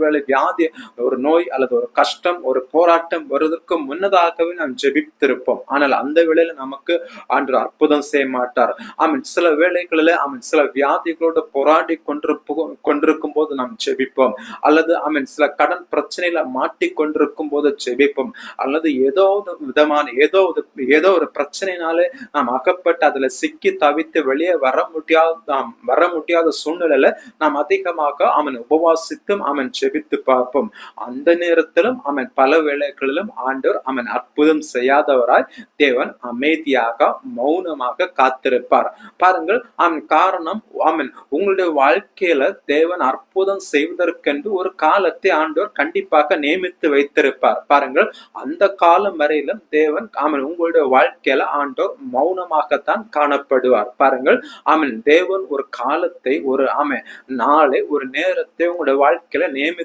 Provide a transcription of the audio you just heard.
ஒருவேளை வியாதி, ஒரு நோய் அல்லது ஒரு கஷ்டம், ஒரு போராட்டம் வருவதற்கு முன்னதாகவே நாம் ஜெபித்திருப்போம். ஆனால் அந்த வேளையில நமக்கு ஆண்டவர் அற்புதம் செய்ய மாட்டார். ஆமென். சில வேளைகளில சில வியாதிகளோடு போராடி கொண்டிருக்கும் போது நாம் ஜெபிப்போம். அல்லது சில கடன் பிரச்சனையில மாட்டிக்கொண்டிருக்கும் போது ஜெபிப்போம். அல்லது ஏதோ ஒரு பிரச்சனையினாலே நாம் அகப்பட்டு அதுல சிக்கி தவித்து வெளியே வர முடியாத சூழ்நிலையில நாம் அதிகமாக உபவாசித்தும் ஜெபித்து பார்ப்போம். அந்த நேரத்திலும் பல வேளைகளிலும் ஆண்டவர் அற்புதம் செய்யாதவராய் தேவன் அமைதியாக மௌனமாக காத்திருப்பார். பாருங்கள், காரணம் உங்களுடைய வாழ்க்கையில தேவன் அற்புதம் செய்வதற்கென்று ஒரு காலத்தை ஆண்டவர் கண்டிப்பாக நியமித்து வைத்திருப்பார். பாருங்கள், அந்த காலம் வரையிலும் தேவன் உங்களுடைய வாழ்க்கையில ஆண்டவர் மௌனமாகத்தான் காணப்படுவார். பாருங்கள், தேவன் ஒரு காலத்தை, ஒரு நாளை, ஒரு நேரத்தை உங்களுடைய வாழ்க்கையில நியமித்து